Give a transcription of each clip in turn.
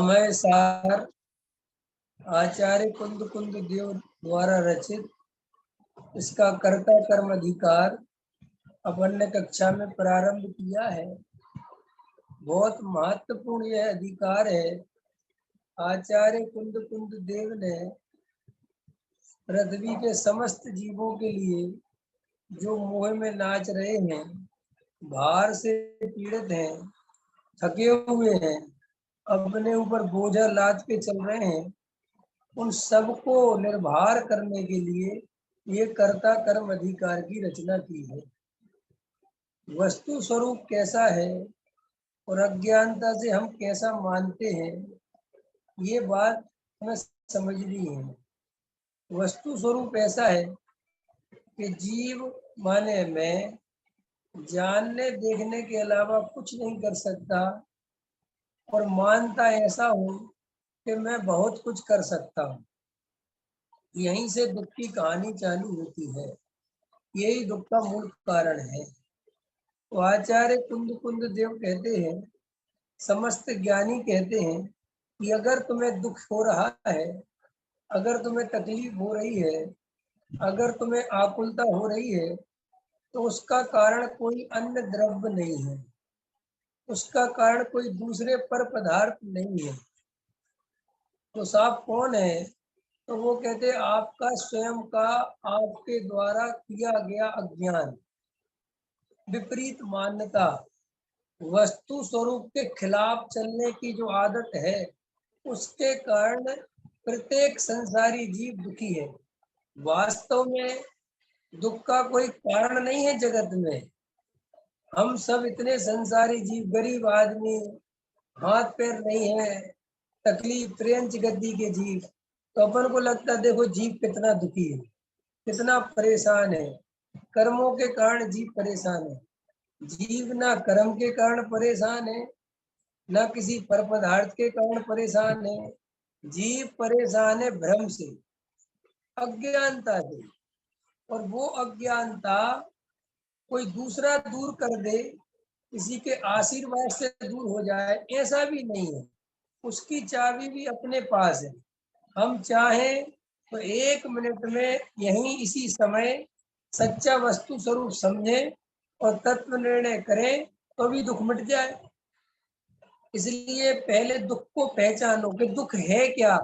समय सार आचार्य कुंद कुंद देव द्वारा रचित इसका कर्ता कर्म अधिकार अपन ने कक्षा में प्रारंभ किया है। बहुत महत्वपूर्ण यह अधिकार है। आचार्य कुंद कुंद देव ने पृथ्वी के समस्त जीवों के लिए जो मोह में नाच रहे हैं, भार से पीड़ित हैं, थके हुए हैं, अपने ऊपर बोझा लाद के चल रहे हैं, उन सबको निर्भर करने के लिए ये कर्ता कर्म अधिकार की रचना की है। वस्तु स्वरूप कैसा है और अज्ञानता से हम कैसा मानते हैं, ये बात हमें समझनी है। वस्तु स्वरूप ऐसा है कि जीव माने मैं जानने देखने के अलावा कुछ नहीं कर सकता और मानता ऐसा हूं कि मैं बहुत कुछ कर सकता हूँ। यहीं से दुख की कहानी चालू होती है। यही दुख का मूल कारण है। तो आचार्य कुंद कुंद देव कहते हैं, समस्त ज्ञानी कहते हैं कि अगर तुम्हें दुख हो रहा है, अगर तुम्हें तकलीफ हो रही है, अगर तुम्हें आकुलता हो रही है, तो उसका कारण कोई अन्य द्रव्य नहीं है, उसका कारण कोई दूसरे पर पदार्थ नहीं है। तो साफ कौन है? तो वो कहते आपका स्वयं का आपके द्वारा किया गया अज्ञान, विपरीत मान्यता, वस्तु स्वरूप के खिलाफ चलने की जो आदत है, उसके कारण प्रत्येक संसारी जीव दुखी है। वास्तव में दुख का कोई कारण नहीं है जगत में। हम सब इतने संसारी जीव, गरीब आदमी, हाथ पैर नहीं है, तकलीफ त्रेंच गद्दी के जीव, तो अपन को लगता है देखो जीव कितना दुखी है, कितना परेशान है। कर्मों के कारण जीव परेशान है। जीव ना कर्म के कारण परेशान है, ना किसी पर पदार्थ के कारण परेशान है। जीव परेशान है भ्रम से, अज्ञानता से। और वो अज्ञानता कोई दूसरा दूर कर दे, किसी के आशीर्वाद से दूर हो जाए, ऐसा भी नहीं है। उसकी चाबी भी अपने पास है। हम चाहें तो 1 मिनट में यहीं इसी समय सच्चा वस्तु स्वरूप समझें और तत्व निर्णय करें तो भी दुख मिट जाए। इसलिए पहले दुख को पहचानो कि दुख है क्या,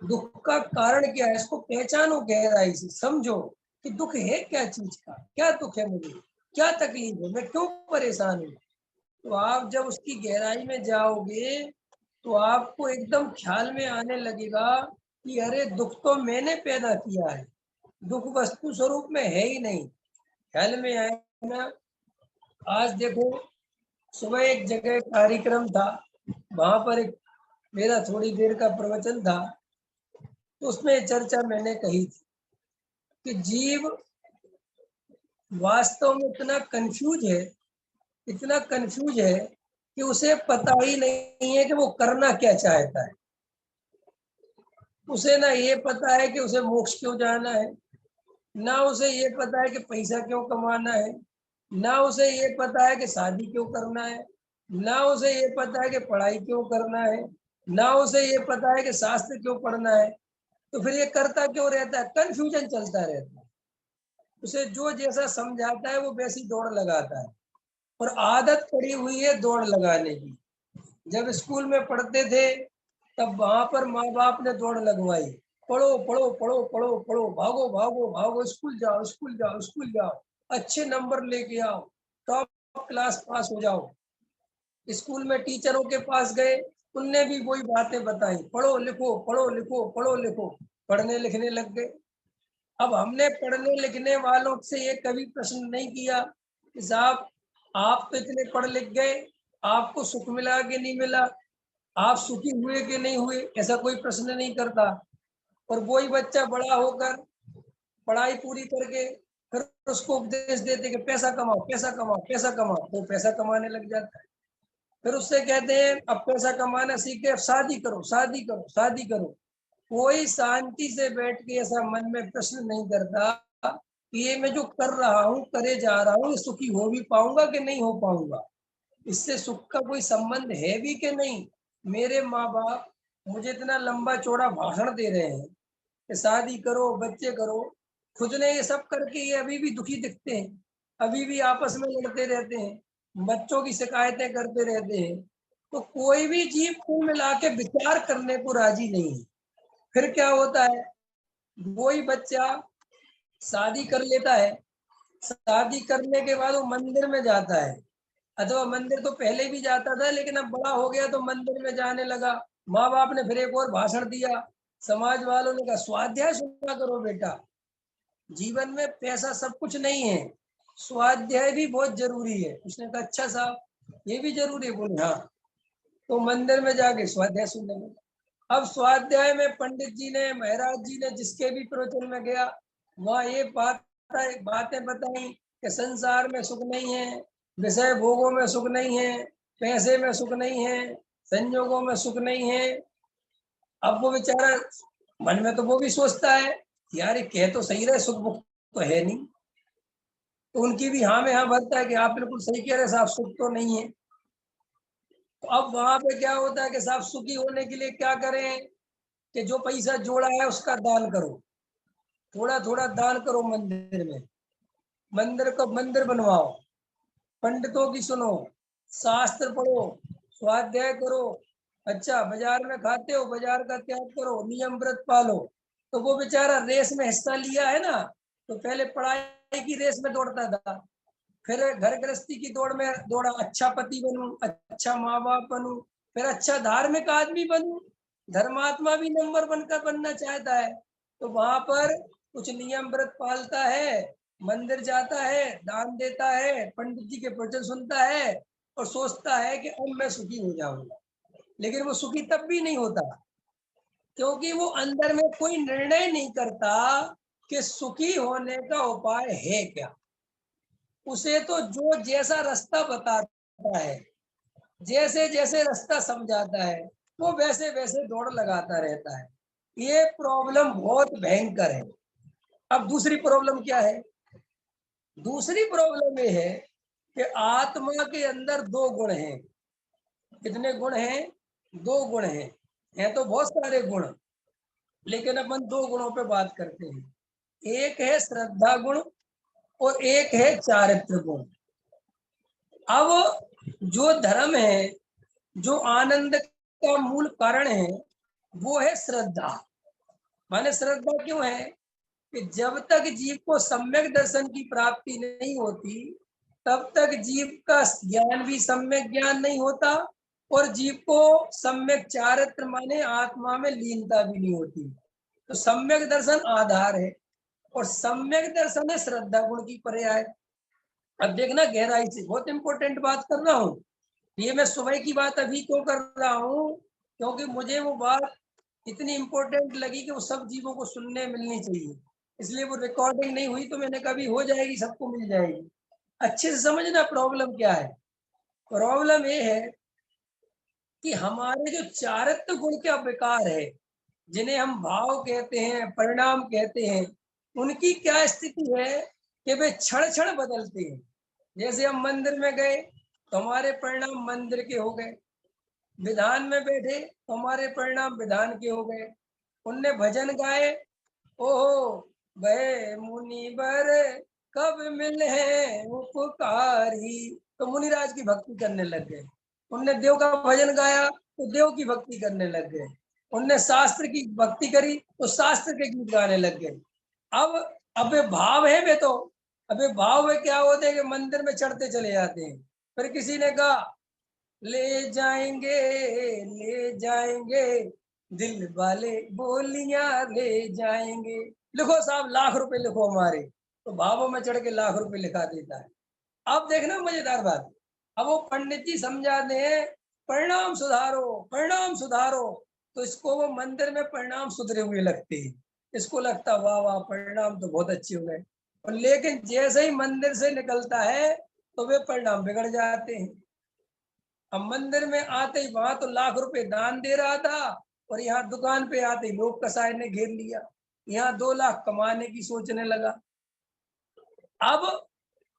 दुख का कारण क्या है, इसको पहचानो, गहराई से समझो कि दुख है क्या चीज का, क्या दुख है मुझे, क्या तकलीफ है, मैं क्यों परेशान हूँ। तो आप जब उसकी गहराई में जाओगे तो आपको एकदम ख्याल में आने लगेगा कि अरे दुख तो मैंने पैदा किया है, दुख वस्तु स्वरूप में है ही नहीं। ख्याल में आए ना। आज देखो, सुबह एक जगह कार्यक्रम था, वहां पर एक मेरा थोड़ी देर का प्रवचन था, तो उसमें चर्चा मैंने कही थी कि जीव वास्तव में इतना कंफ्यूज है, इतना कंफ्यूज है कि उसे पता ही नहीं है कि वो करना क्या चाहता है। उसे ना ये पता है कि उसे मोक्ष क्यों जाना है, ना उसे ये पता है कि पैसा क्यों कमाना है, ना उसे ये पता है कि शादी क्यों करना है, ना उसे ये पता है कि पढ़ाई क्यों करना है, ना उसे ये पता है कि शास्त्र क्यों पढ़ना है। तो फिर ये करता क्यों रहता है? कंफ्यूजन चलता रहता है। उसे जो जैसा समझाता है वो वैसी दौड़ लगाता है, और आदत पड़ी हुई है दौड़ लगाने की। जब स्कूल में पढ़ते थे तब वहां पर माँ बाप ने दौड़ लगवाई, पढ़ो पढ़ो पढ़ो पढ़ो पढ़ो, भागो भागो भागो, स्कूल जाओ स्कूल जाओ स्कूल जाओ, अच्छे नंबर लेके आओ, टॉप क्लास पास हो जाओ। स्कूल में टीचरों के पास गए, उनने भी वही बातें बताई, पढ़ो लिखो पढ़ो लिखो पढ़ो लिखो, पढ़ने लिखने लग गए। अब हमने पढ़ने लिखने वालों से ये कभी प्रश्न नहीं किया कि साहब आप तो इतने पढ़ लिख गए, आपको सुख मिला कि नहीं मिला, आप सुखी हुए कि नहीं हुए, ऐसा कोई प्रश्न नहीं करता। और वही बच्चा बड़ा होकर पढ़ाई पूरी करके फिर उसको उपदेश देते कि पैसा कमाओ पैसा कमाओ पैसा कमाओ, तो पैसा कमाने लग जाता है। फिर उससे कहते हैं अब पैसा कमाना सीखे, अब शादी करो शादी करो शादी करो। कोई शांति से बैठ के ऐसा मन में प्रश्न नहीं करता कि ये मैं जो कर रहा हूँ, करे जा रहा हूँ, सुखी हो भी पाऊंगा कि नहीं हो पाऊंगा, इससे सुख का कोई संबंध है भी कि नहीं। मेरे माँ बाप मुझे इतना लंबा चौड़ा भाषण दे रहे हैं कि शादी करो, बच्चे करो, खुद ने ये सब करके ये अभी भी दुखी दिखते हैं, अभी भी आपस में लड़ते रहते हैं, बच्चों की शिकायतें करते रहते हैं। तो कोई भी जीव कुल मिला के विचार करने को राजी नहीं है। फिर क्या होता है, वही बच्चा शादी कर लेता है, शादी करने के बाद वो मंदिर में जाता है, अथवा मंदिर तो पहले भी जाता था लेकिन अब बड़ा हो गया तो मंदिर में जाने लगा। माँ बाप ने फिर एक और भाषण दिया, समाज वालों ने कहा स्वाध्याय सुना करो बेटा, जीवन में पैसा सब कुछ नहीं है, स्वाध्याय भी बहुत जरूरी है। उसने कहा अच्छा साहब ये भी जरूरी है, बोले हाँ। तो मंदिर में जाके स्वाध्याय सुनने लगा। अब स्वाध्याय में पंडित जी ने, महाराज जी ने, जिसके भी प्रवचन में गया, वहाँ ये बातें बताई कि संसार में सुख नहीं है, विषय भोगों में सुख नहीं है, पैसे में सुख नहीं है, संयोगों में सुख नहीं है। अब वो बेचारा मन में तो वो भी सोचता है यार ये कह तो सही रहे, सुख बुख तो है नहीं। तो उनकी भी हाँ में हाँ भरता है कि आप बिल्कुल सही कह रहे साहब, सुख तो नहीं है। तो अब वहां पे क्या होता है कि साहब सुखी होने के लिए क्या करें कि जो पैसा जोड़ा है उसका दान करो, थोड़ा थोड़ा दान करो मंदिर में, मंदिर को मंदिर बनवाओ, पंडितों की सुनो, शास्त्र पढ़ो, स्वाध्याय करो। अच्छा बाजार में खाते हो, बाजार का त्याग करो, नियम व्रत पालो। तो वो बेचारा रेस में हिस्सा लिया है ना, तो पहले पढ़ाई की रेस में दौड़ता था, फिर घर गृहस्थी की दौड़ में दौड़ा, अच्छा पति बनूं, अच्छा माँ बाप बनूं, फिर अच्छा धार्मिक आदमी बनूं, धर्मात्मा भी नंबर बनकर बनना चाहता है। तो वहां पर कुछ नियम व्रत पालता है, मंदिर जाता है, दान देता है, पंडित जी के प्रवचन सुनता है और सोचता है कि अब मैं सुखी हो जाऊंगा। लेकिन वो सुखी तब भी नहीं होता, क्योंकि वो अंदर में कोई निर्णय नहीं करता कि सुखी होने का उपाय है क्या। उसे तो जो जैसा रास्ता बताता है, जैसे जैसे रास्ता समझाता है, वो वैसे वैसे दौड़ लगाता रहता है। ये प्रॉब्लम बहुत भयंकर है। अब दूसरी प्रॉब्लम क्या है, दूसरी प्रॉब्लम ये है कि आत्मा के अंदर दो गुण हैं। कितने गुण हैं, दो गुण हैं तो बहुत सारे गुण, लेकिन अपन दो गुणों पे बात करते हैं। एक है श्रद्धा गुण और एक है चारित्र गुण। अब जो धर्म है, जो आनंद का मूल कारण है, वो है श्रद्धा। माने श्रद्धा क्यों है कि जब तक जीव को सम्यक दर्शन की प्राप्ति नहीं होती, तब तक जीव का ज्ञान भी सम्यक ज्ञान नहीं होता और जीव को सम्यक चारित्र माने आत्मा में लीनता भी नहीं होती। तो सम्यक दर्शन आधार है और सम्यक दर्शन है श्रद्धा गुण की पर्याय। अब देखना गहराई से, बहुत इंपॉर्टेंट बात कर रहा हूँ। ये मैं सुबह की बात अभी क्यों कर रहा हूँ, क्योंकि मुझे वो बात इतनी इंपॉर्टेंट लगी कि वो सब जीवों को सुनने मिलनी चाहिए, इसलिए वो रिकॉर्डिंग नहीं हुई। तो मैंने कभी हो जाएगी, सबको मिल जाएगी। अच्छे से समझना प्रॉब्लम क्या है। प्रॉब्लम ये है कि हमारे जो चारित्र गुण का विकार है, जिन्हें हम भाव कहते हैं, परिणाम कहते हैं, उनकी क्या स्थिति है कि वे क्षण क्षण बदलते हैं। जैसे हम मंदिर में गए तो हमारे परिणाम मंदिर के हो गए, विधान में बैठे तो हमारे परिणाम विधान के हो गए, उनने भजन गाए, ओहो भय मुनिवर कब मिले उपकारी, तो मुनिराज की भक्ति करने लग गए। उनने देव का भजन गाया तो देव की भक्ति करने लग गए। उनने शास्त्र की भक्ति करी तो शास्त्र के गीत गाने लग गए। अब भाव है वे तो, अबे भाव में क्या होते हैं कि मंदिर में चढ़ते चले जाते हैं। फिर किसी ने कहा ले जाएंगे दिल वाले बोलियां ले जाएंगे, लिखो साहब लाख रुपए लिखो हमारे, तो भावों में चढ़ के लाख रुपए लिखा देता है। अब देखना मजेदार बात, अब वो पंडित जी समझाते हैं परिणाम सुधारो, परिणाम सुधारो, तो इसको वो मंदिर में परिणाम सुधरे हुए लगते हैं। इसको लगता वाह वाह परिणाम तो बहुत अच्छे हो गए, और लेकिन जैसे ही मंदिर से निकलता है तो वे परिणाम बिगड़ जाते हैं। अब मंदिर में आते ही वहां तो लाख रुपए दान दे रहा था और यहाँ दुकान पे आते ही लोग कसाई ने घेर लिया, यहाँ 2 लाख कमाने की सोचने लगा। अब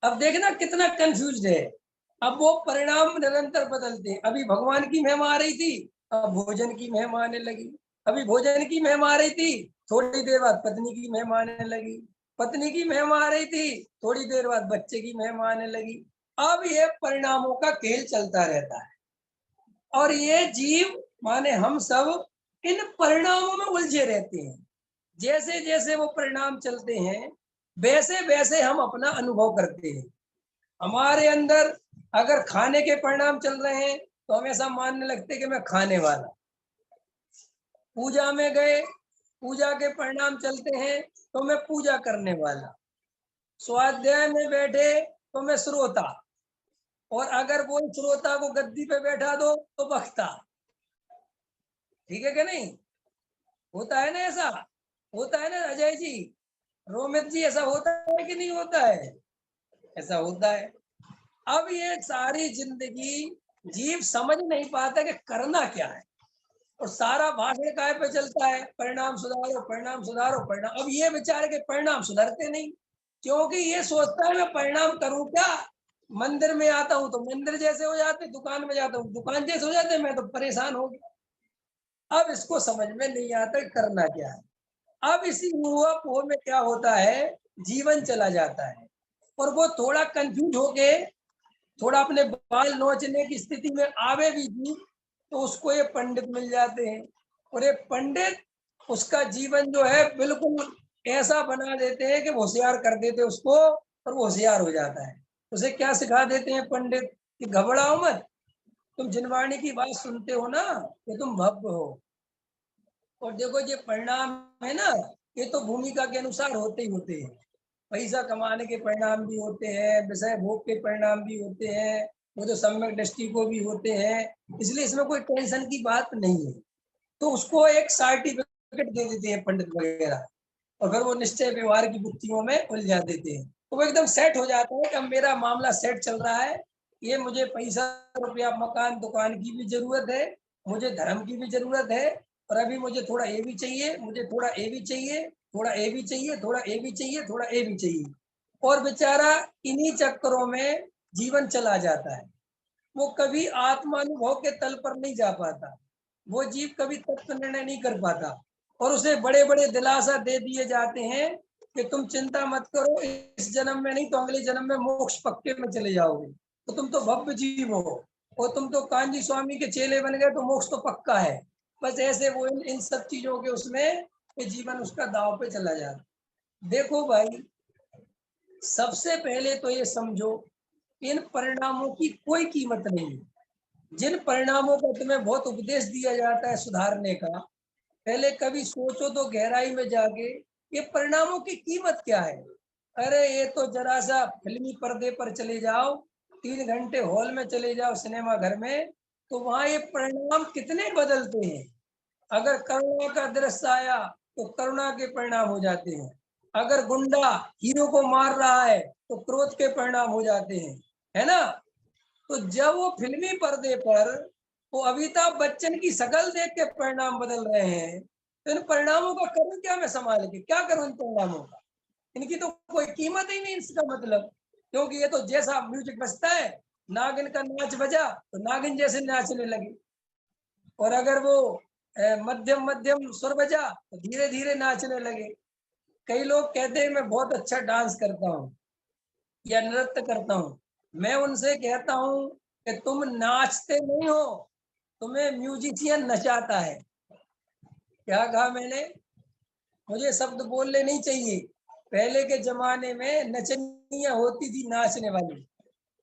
अब देखना कितना कंफ्यूज है। अब वो परिणाम निरंतर बदलते हैं। अभी भगवान की महिमा आ रही थी अब भोजन की महिम आने लगी। अभी भोजन की महिम आ रही थी, थोड़ी देर बाद पत्नी की महिम आने लगी। पत्नी की महिम आ रही थी, थोड़ी देर बाद बच्चे की महिम आने लगी। अब ये परिणामों का खेल चलता रहता है और ये जीव माने हम सब इन परिणामों में उलझे रहते हैं। जैसे जैसे वो परिणाम चलते हैं वैसे वैसे हम अपना अनुभव करते हैं। हमारे अंदर अगर खाने के परिणाम चल रहे हैं तो हम ऐसा मानने लगते हैं कि मैं खाने वाला। पूजा में गए, पूजा के परिणाम चलते हैं तो मैं पूजा करने वाला। स्वाध्याय में बैठे तो मैं श्रोता, और अगर वो श्रोता को गद्दी पे बैठा दो तो वक्ता। ठीक है कि नहीं? होता है ना ऐसा? होता है ना अजय जी, रोमित जी, ऐसा होता है कि नहीं होता है? ऐसा होता है। अब ये सारी जिंदगी जीव समझ नहीं पाता कि करना क्या है, और सारा भाषण काय पे चलता है, परिणाम सुधारो, परिणाम सुधारो, परिणाम। अब ये बेचारे के परिणाम सुधरते नहीं, क्योंकि ये सोचता है मैं परिणाम करूं क्या। मंदिर में आता हूं तो मंदिर जैसे हो जाते, दुकान में जाता हूँ दुकान जैसे हो जाते, मैं तो परेशान हो गया। अब इसको समझ में नहीं आता करना क्या है। अब इसी हुआ पोह में क्या होता है, जीवन चला जाता है और वो थोड़ा कंफ्यूज होके थोड़ा अपने बाल नोचने की स्थिति में आवे भी जी, तो उसको ये पंडित मिल जाते हैं, और ये पंडित उसका जीवन जो है बिल्कुल ऐसा बना देते हैं कि होशियार कर देते उसको, और वो होशियार हो जाता है। उसे क्या सिखा देते हैं पंडित कि घबराओ मत, तुम जिनवाणी की बात सुनते हो ना, कि तुम भव्य हो। और देखो ये परिणाम है ना, ये तो भूमिका के अनुसार होते ही होते हैं। पैसा कमाने के परिणाम भी होते हैं, विषय भोग के परिणाम भी होते हैं, वो तो सम्यक दृष्टि को भी होते हैं। इसलिए इसमें कोई टेंशन की बात नहीं है। तो उसको एक सर्टिफिकेट दे देते हैं पंडित वगैरह, और फिर वो निश्चय व्यवहार की बुद्धियों में उलझा देते हैं। तो वो एकदम सेट हो जाता है कि अब मेरा मामला सेट चल रहा है, ये मुझे पैसा रुपया मकान दुकान की भी जरूरत है, मुझे धर्म की भी जरूरत है, और अभी मुझे थोड़ा ए भी चाहिए, मुझे थोड़ा ए भी चाहिए, थोड़ा ए भी चाहिए, थोड़ा ए भी चाहिए, थोड़ा ए भी चाहिए। और बेचारा इन्हीं चक्करों में जीवन चला जाता है। वो कभी आत्मानुभव के तल पर नहीं जा पाता, वो जीव कभी तत्व निर्णय नहीं कर पाता, और उसे बड़े बड़े दिलासा दे दिए जाते हैं कि तुम चिंता मत करो, इस जन्म में नहीं तो अगले जन्म में मोक्ष पक्के में चले जाओगे, तो तुम तो भव्य जीव हो, और तुम तो कांजी स्वामी के चेले बन गए तो मोक्ष तो पक्का है। बस ऐसे वो इन सब चीजों के उसमें जीवन उसका दांव पे चला जाता। देखो भाई, सबसे पहले तो ये समझो, इन परिणामों की कोई कीमत नहीं है। जिन परिणामों का तुम्हें बहुत उपदेश दिया जाता है सुधारने का, पहले कभी सोचो तो गहराई में जाके, ये परिणामों की कीमत क्या है। अरे ये तो जरा सा फिल्मी पर्दे पर चले जाओ, 3 घंटे हॉल में चले जाओ सिनेमा घर में, तो वहां ये परिणाम कितने बदलते हैं। अगर करुणा का दृश्य आया तो करुणा के परिणाम हो जाते हैं। अगर गुंडा हीरो को मार रहा है तो क्रोध के परिणाम हो जाते हैं, है ना। तो जब वो फिल्मी पर्दे पर वो अमिताभ बच्चन की शकल देख के परिणाम बदल रहे हैं, तो इन परिणामों का करूं क्या, मैं संभाल के क्या करूं इन परिणामों का। इनकी तो कोई कीमत ही नहीं, इसका मतलब। क्योंकि ये तो जैसा म्यूजिक बजता है, नागिन का नाच बजा तो नागिन जैसे नाचने लगे, और अगर वो मध्यम मध्यम स्वर बजा तो धीरे धीरे नाचने लगे। कई लोग कहते हैं मैं बहुत अच्छा डांस करता हूँ या नृत्य करता हूँ। मैं उनसे कहता हूँ कि तुम नाचते नहीं हो, तुम्हें म्यूजिशियन नचाता है। क्या कहा मैंने? मुझे शब्द बोलने नहीं चाहिए। पहले के जमाने में नचनिया होती थी नाचने वाली,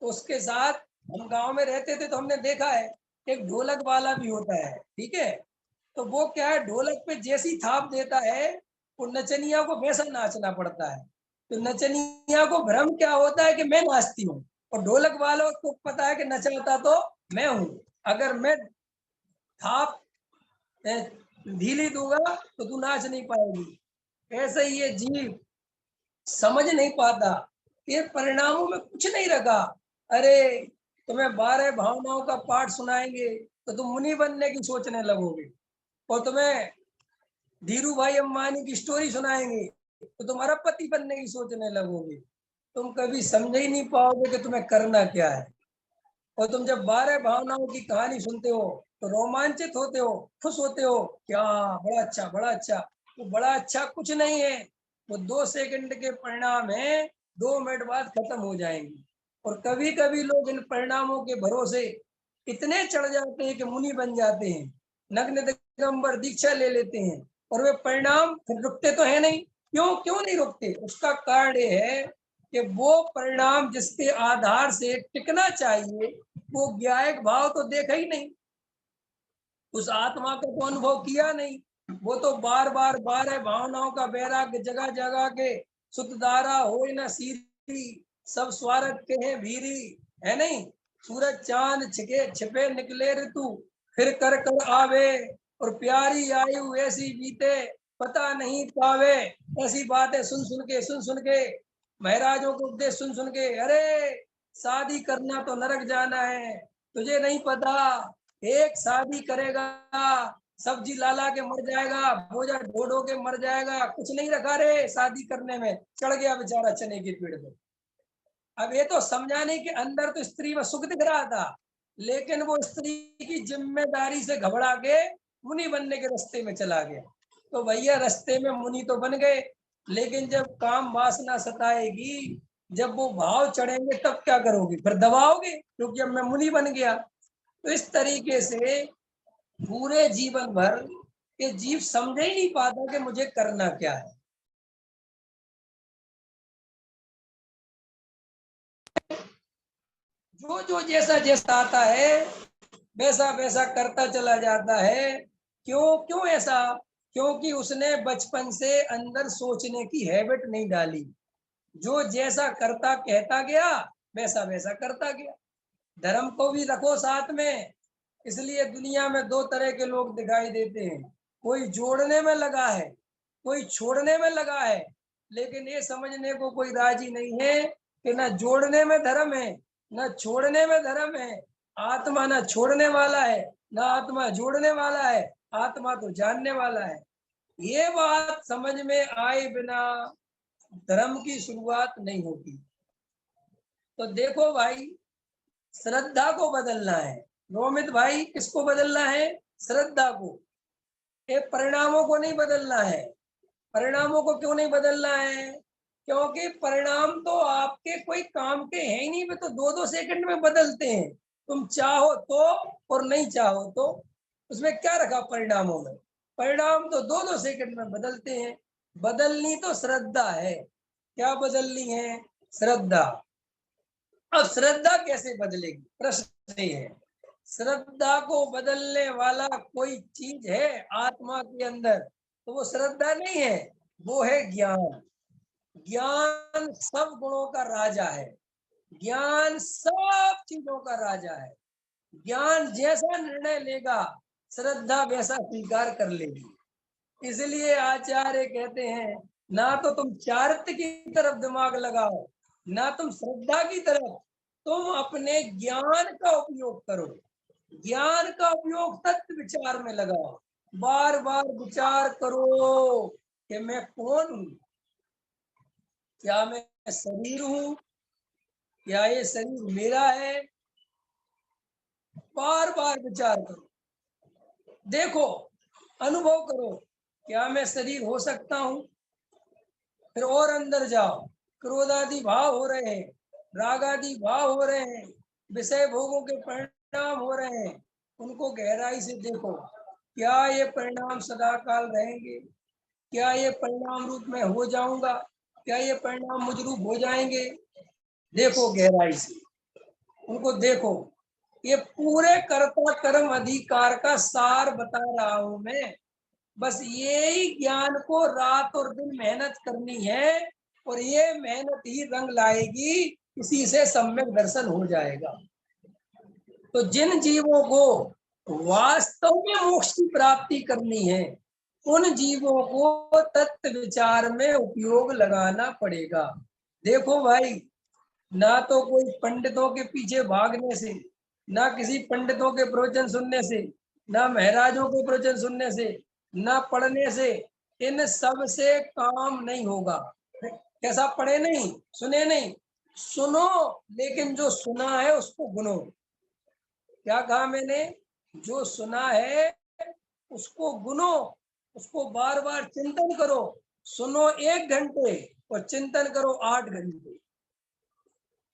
तो उसके साथ हम गांव में रहते थे तो हमने देखा है एक ढोलक वाला भी होता है, ठीक है। तो वो क्या है, ढोलक पे जैसी थाप देता है वो नचनिया को वैसा नाचना पड़ता है। तो नचनिया को भ्रम क्या होता है कि मैं नाचती हूँ, और ढोलक वालों को पता है कि नचाता तो मैं हूँ। अगर मैं थाप ढीली दूंगा तो तू नाच नहीं पाएगी। ऐसे ही ये जीव समझ नहीं पाता, ये परिणामों में कुछ नहीं रखा। अरे तुम्हें 12 भावनाओं का पाठ सुनाएंगे तो तुम मुनि बनने की सोचने लगोगे, और तुम्हें धीरू भाई अंबानी की स्टोरी सुनाएंगे तो तुम अरबपति बनने की सोचने लगोगे। तुम कभी समझ ही नहीं पाओगे कि तुम्हें करना क्या है। और तुम जब 12 भावनाओं की कहानी सुनते हो तो रोमांचित होते हो, खुश होते हो, क्या बड़ा अच्छा बड़ा अच्छा। वो बड़ा अच्छा कुछ नहीं है, वो 2 सेकंड के परिणाम है, 2 मिनट बाद खत्म हो जाएंगे। और कभी कभी लोग इन परिणामों के भरोसे इतने चढ़ जाते हैं कि मुनि बन जाते हैं, नग्न दिगंबर दीक्षा ले लेते हैं, और वे परिणाम फिर रुकते तो है नहीं। क्यों क्यों नहीं रुकते? उसका कारण ये है कि वो परिणाम जिसके आधार से टिकना चाहिए, वो ज्ञायक भाव तो देखा ही नहीं, उस आत्मा का तो अनुभव किया नहीं। वो तो बार बार 12 भावनाओं का वैराग्य जगह जगह के सुतदारा हो न सीरी, सब स्वार्थ के हैं भीरी, है नहीं। सूरज चांद छिके छिपे निकले ऋतु, फिर कर कर आवे, और प्यारी आयु ऐसी बीते पता नहीं पावे। ऐसी बातें सुन सुन के महाराजों के उपदेश सुन सुन के, अरे शादी करना तो नरक जाना है, तुझे नहीं पता, एक शादी करेगा सब्जी लाला के मर जाएगा, बोझा ढो के मर जाएगा, कुछ नहीं रखा रे शादी करने में, चढ़ गया बेचारा चने की पेड़ पे। अब ये तो समझाने के अंदर तो स्त्री में सुख दिख रहा था, लेकिन वो स्त्री की जिम्मेदारी से घबरा के मुनि बनने के रास्ते में चला गया। तो भैया रास्ते में मुनि तो बन गए, लेकिन जब काम वासना सताएगी, जब वो भाव चढ़ेंगे, तब क्या करोगे? फिर दबाओगे, क्योंकि अब मैं मुनि बन गया। तो इस तरीके से पूरे जीवन भर ये जीव समझ ही नहीं पाता कि मुझे करना क्या है। जो जो जैसा जैसा आता है वैसा वैसा करता चला जाता है। क्यों क्यों ऐसा? क्योंकि उसने बचपन से अंदर सोचने की हैबिट नहीं डाली। जो जैसा करता कहता गया, वैसा वैसा करता गया। धर्म को भी रखो साथ में। इसलिए दुनिया में 2 तरह के लोग दिखाई देते हैं, कोई जोड़ने में लगा है, कोई छोड़ने में लगा है। लेकिन ये समझने को कोई राजी नहीं है कि ना जोड़ने में धर्म है, ना छोड़ने में धर्म है। आत्मा ना छोड़ने वाला है, ना आत्मा जोड़ने वाला है, आत्मा तो जानने वाला है। ये बात समझ में आए बिना धर्म की शुरुआत नहीं होती। तो देखो भाई, श्रद्धा को बदलना है। रोमित भाई, किसको बदलना है? श्रद्धा को। ये परिणामों को नहीं बदलना है। परिणामों को क्यों नहीं बदलना है? क्योंकि परिणाम तो आपके कोई काम के हैं ही नहीं, वे तो 2-2 सेकंड में बदलते हैं। तुम चाहो तो और नहीं चाहो तो, उसमें क्या रखा परिणामों में? परिणाम तो 2-2 सेकंड में बदलते हैं। बदलनी तो श्रद्धा है। क्या बदलनी है? श्रद्धा। अब श्रद्धा कैसे बदलेगी? प्रश्न ये है। श्रद्धा को बदलने वाला कोई चीज है आत्मा के अंदर, तो वो श्रद्धा नहीं है, वो है ज्ञान। ज्ञान सब गुणों का राजा है, ज्ञान सब चीजों का राजा है। ज्ञान जैसा निर्णय लेगा, श्रद्धा वैसा स्वीकार कर लेगी। इसलिए आचार्य कहते हैं, ना तो तुम चारित्र की तरफ दिमाग लगाओ, ना तुम श्रद्धा की तरफ, तुम अपने ज्ञान का उपयोग करो। ज्ञान का उपयोग तत्व विचार में लगाओ। बार बार विचार करो कि मैं कौन हूं, क्या मैं शरीर हूं, क्या ये शरीर मेरा है? बार बार विचार करो, देखो, अनुभव करो, क्या मैं शरीर हो सकता हूं? फिर और अंदर जाओ, क्रोध आदि भाव हो रहे हैं, राग आदि भाव हो रहे हैं, विषय भोगों के परिणाम हो रहे हैं, उनको गहराई से देखो। क्या ये परिणाम सदाकाल रहेंगे? क्या ये परिणाम रूप में हो जाऊंगा? क्या ये परिणाम मुझ रूप हो जाएंगे? देखो गहराई से, उनको देखो। ये पूरे कर्ता कर्म अधिकार का सार बता रहा हूं मैं। बस यही ज्ञान को रात और दिन मेहनत करनी है, और ये मेहनत ही रंग लाएगी, इसी से सम्यक दर्शन हो जाएगा। तो जिन जीवों को वास्तव में मोक्ष की प्राप्ति करनी है, उन जीवों को तत्व विचार में उपयोग लगाना पड़ेगा। देखो भाई, ना तो कोई पंडितों के पीछे भागने से, ना किसी पंडितों के प्रवचन सुनने से, ना महाराजों के प्रवचन सुनने से, ना पढ़ने से, इन सब से काम नहीं होगा। कैसा? पढ़े नहीं, सुने नहीं, सुनो, लेकिन जो सुना है उसको गुनो। क्या कहा मैंने? जो सुना है उसको गुनो, उसको बार बार चिंतन करो। सुनो 1 घंटे और चिंतन करो 8 घंटे।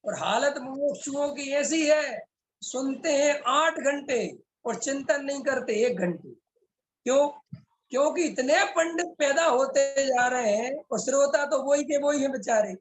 और हालत मुमुक्षुओं की ऐसी है, सुनते हैं 8 घंटे और चिंतन नहीं करते 1 घंटे। क्यों? क्योंकि इतने पंडित पैदा होते जा रहे हैं और श्रोता तो वही के वही है बेचारे।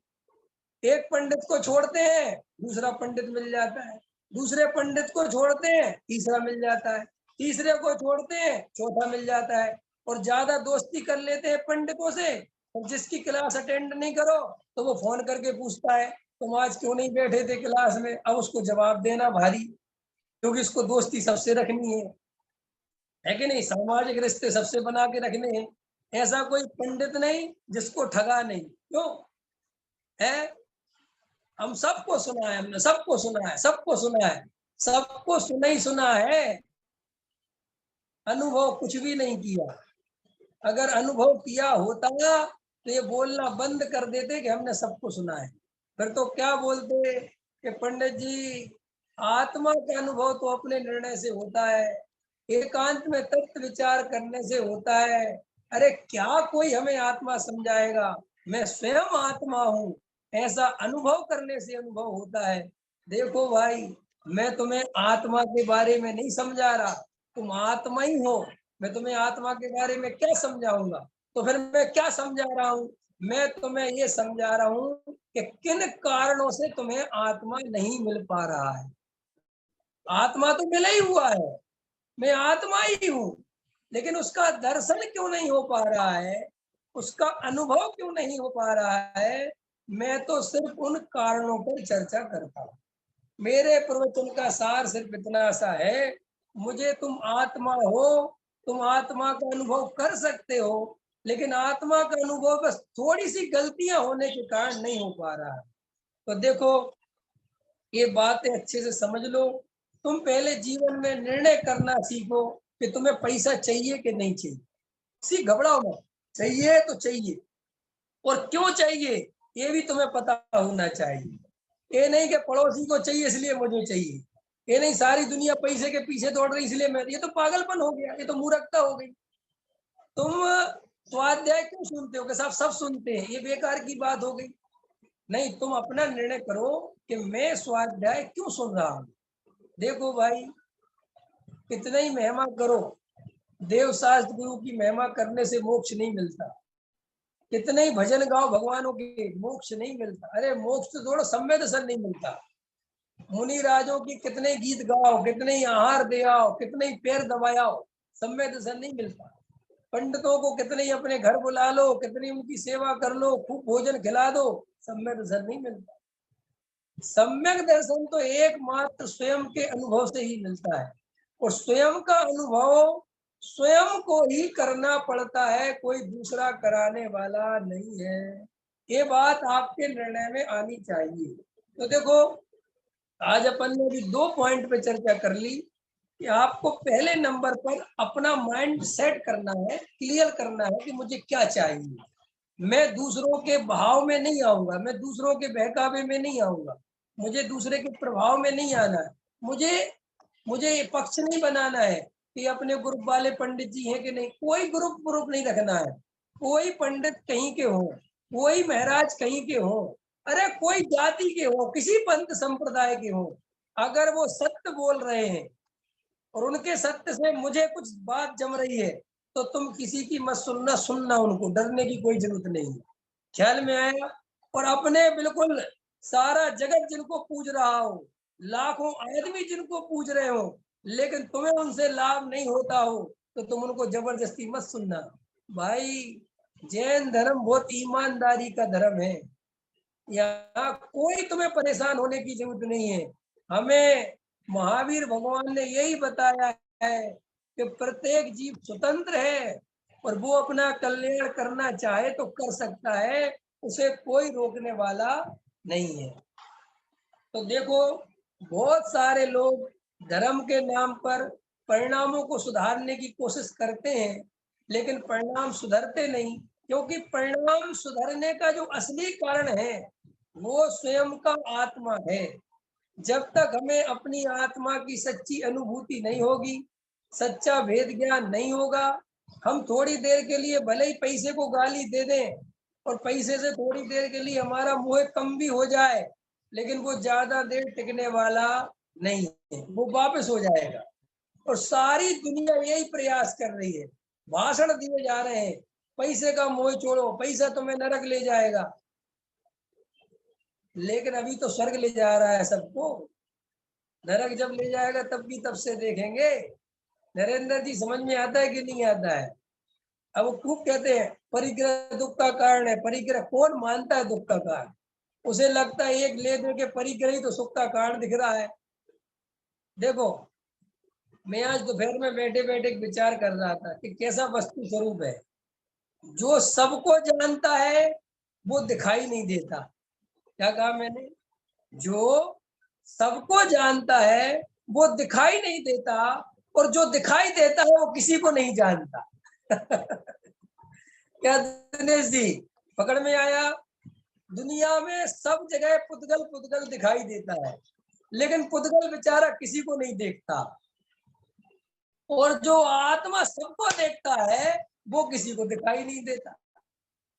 एक पंडित को छोड़ते हैं दूसरा पंडित मिल जाता है, दूसरे पंडित को छोड़ते हैं तीसरा मिल जाता है, तीसरे को छोड़ते हैं चौथा मिल जाता है। और ज्यादा दोस्ती कर लेते हैं पंडितों से, और जिसकी क्लास अटेंड नहीं करो तो वो फोन करके पूछता है तुम आज क्यों नहीं बैठे थे क्लास में। अब उसको जवाब देना भारी, क्योंकि उसको दोस्ती सबसे रखनी है कि नहीं? सामाजिक रिश्ते सबसे बना के रखने हैं। ऐसा कोई पंडित नहीं जिसको ठगा नहीं। क्यों है? हम सबको सुना है, हमने सबको सुना है, सबको सुना है, सबको सुना ही सुना है। अनुभव कुछ भी नहीं किया। अगर अनुभव किया होता तो ये बोलना बंद कर देते कि हमने सबको सुना है। फिर तो क्या बोलते कि पंडित जी आत्मा का अनुभव तो अपने निर्णय से होता है, एकांत में तत्व विचार करने से होता है। अरे क्या कोई हमें आत्मा समझाएगा? मैं स्वयं आत्मा हूँ, ऐसा अनुभव करने से अनुभव होता है। देखो भाई, मैं तुम्हें आत्मा के बारे में नहीं समझा रहा, तुम आत्मा ही हो। मैं तुम्हें आत्मा के बारे में क्या समझाऊंगा? तो फिर मैं क्या समझा रहा हूँ? मैं तुम्हें ये समझा रहा हूँ कि किन कारणों से तुम्हें आत्मा नहीं मिल पा रहा है। आत्मा तो मिला ही हुआ है, मैं आत्मा ही हूँ, लेकिन उसका दर्शन क्यों नहीं हो पा रहा है, उसका अनुभव क्यों नहीं हो पा रहा है? मैं तो सिर्फ उन कारणों पर चर्चा करता हूँ। मेरे प्रवचन का सार सिर्फ इतना सा है, मुझे तुम आत्मा हो, तुम आत्मा का अनुभव कर सकते हो, लेकिन आत्मा का अनुभव बस थोड़ी सी गलतियां होने के कारण नहीं हो पा रहा है। तो देखो, ये बातें अच्छे से समझ लो। तुम पहले जीवन में निर्णय करना सीखो कि तुम्हें पैसा चाहिए कि नहीं चाहिए। सी घबराओ मत, चाहिए तो चाहिए, और क्यों चाहिए ये भी तुम्हें पता होना चाहिए। ये नहीं कि पड़ोसी को चाहिए इसलिए मुझे चाहिए, ये नहीं सारी दुनिया पैसे के पीछे दौड़ रही इसलिए मैं, ये तो पागलपन हो गया, ये तो मूर्खता हो गई। तुम स्वाध्याय क्यों सुनते हो कि सब सब सुनते हैं, ये बेकार की बात हो गई। नहीं, तुम अपना निर्णय करो कि मैं स्वाध्याय क्यों सुन रहा हूँ। देखो भाई, कितना ही महिमा करो, देव शास्त्र गुरु की महिमा करने से मोक्ष नहीं मिलता। कितने ही भजन गाओ भगवानों के, मोक्ष नहीं मिलता। अरे मोक्ष तो थोड़ा सम्य दर्शन नहीं मिलता। मुनि राजों की कितने गीत गाओ, कितने ही आहार दे आओ, कितने ही पैर दबाओ, सम्य दर्शन नहीं मिलता। पंडितों को कितने ही अपने घर बुला लो, कितनी उनकी सेवा कर लो, खूब भोजन खिला दो, सम्य दर्शन नहीं मिलता। सम्यक दर्शन तो एकमात्र स्वयं के अनुभव से ही मिलता है, और स्वयं का अनुभव स्वयं को ही करना पड़ता है, कोई दूसरा कराने वाला नहीं है। ये बात आपके निर्णय में आनी चाहिए। तो देखो, आज अपन ने भी 2 पॉइंट पे चर्चा कर ली कि आपको पहले नंबर पर अपना माइंड सेट करना है, क्लियर करना है कि मुझे क्या चाहिए। मैं दूसरों के भाव में नहीं आऊंगा, मैं दूसरों के बहकावे में नहीं आऊंगा, मुझे दूसरे के प्रभाव में नहीं आना है। मुझे मुझे ये पक्ष नहीं बनाना है कि अपने ग्रुप वाले पंडित जी हैं कि नहीं, कोई ग्रुप नहीं रखना है। कोई पंडित कहीं के हो, कोई महाराज कहीं के हो, अरे कोई जाति के हो, किसी पंथ संप्रदाय के हो, अगर वो सत्य बोल रहे हैं और उनके सत्य से मुझे कुछ बात जम रही है, तो तुम किसी की मत सुनना, सुनना उनको, डरने की कोई जरूरत नहीं है। ख्याल में आया? और अपने बिल्कुल सारा जगत जिनको पूज रहा हो, लाखों आदमी जिनको पूज रहे हो, लेकिन तुम्हें उनसे लाभ नहीं होता हो, तो तुम उनको जबरदस्ती मत सुनना। भाई, जैन धर्म बहुत ईमानदारी का धर्म है। यहाँ कोई तुम्हें परेशान होने की जरूरत नहीं है। हमें महावीर भगवान ने यही बताया है कि प्रत्येक जीव स्वतंत्र है, और वो अपना कल्याण करना चाहे तो कर सकता है, उसे कोई रोकने वाला नहीं है। तो देखो, बहुत सारे लोग धर्म के नाम पर परिणामों को सुधारने की कोशिश करते हैं, लेकिन परिणाम सुधरते नहीं, क्योंकि परिणाम सुधरने का जो असली कारण है वो स्वयं का आत्मा है। जब तक हमें अपनी आत्मा की सच्ची अनुभूति नहीं होगी, सच्चा भेद ज्ञान नहीं होगा, हम थोड़ी देर के लिए भले ही पैसे को गाली दे दें और पैसे से थोड़ी देर के लिए हमारा मोह कम भी हो जाए, लेकिन वो ज्यादा देर टिकने वाला नहीं है, वो वापस हो जाएगा। और सारी दुनिया यही प्रयास कर रही है, भाषण दिए जा रहे हैं, पैसे का मोह छोड़ो, पैसा तुम्हें नरक ले जाएगा। लेकिन अभी तो स्वर्ग ले जा रहा है सबको, नरक जब ले जाएगा तब भी तब से देखेंगे। नरेंद्र जी समझ में आता है कि नहीं आता है? अब वो खूब कहते हैं परिग्रह दुख का कारण है, परिग्रह कौन मानता है दुख का कारण? उसे लगता है एक ले दे के परिग्रह ही तो सुख का कारण दिख रहा है। देखो, मैं आज दोपहर में बैठे बैठे विचार कर रहा था कि कैसा वस्तु स्वरूप है, जो सबको जानता है वो दिखाई नहीं देता। क्या कहा मैंने? जो सबको जानता है वो दिखाई नहीं देता, और जो दिखाई देता है वो किसी को नहीं जानता। क्या दिनेश जी, पकड़ में आया? दुनिया में सब जगह पुद्गल पुद्गल दिखाई देता है, लेकिन पुद्गल बेचारा किसी को नहीं देखता, और जो आत्मा सबको देखता है वो किसी को दिखाई नहीं देता।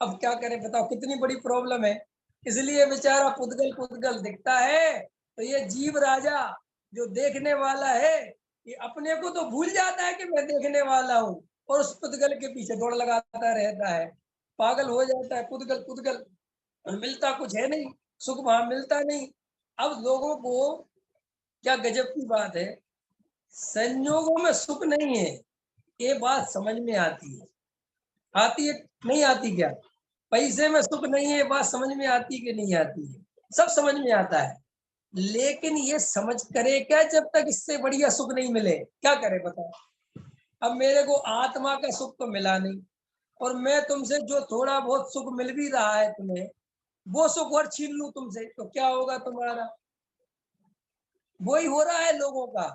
अब क्या करें बताओ, कितनी बड़ी प्रॉब्लम है। इसलिए बेचारा पुद्गल पुद्गल दिखता है, तो ये जीव राजा जो देखने वाला है, ये अपने को तो भूल जाता है कि मैं देखने वाला हूँ, और उस पुद्गल के पीछे दौड़ लगाता रहता है, पागल हो जाता है। पुद्गल पुद्गल, मिलता कुछ है नहीं, सुख वहां मिलता नहीं। अब लोगों को क्या गजब की बात है, संयोगों में सुख नहीं है, ये बात समझ में आती है। आती है नहीं आती क्या? पैसे में सुख नहीं है, बात समझ में आती कि नहीं आती है? सब समझ में आता है, लेकिन ये समझ करे क्या जब तक इससे बढ़िया सुख नहीं मिले? क्या करे बताओ? अब मेरे को आत्मा का सुख तो मिला नहीं, और मैं तुमसे जो थोड़ा बहुत सुख मिल भी रहा है तुम्हें, वो सुख और छीन लूं तुमसे, तो क्या होगा तुम्हारा? वही हो रहा है लोगों का।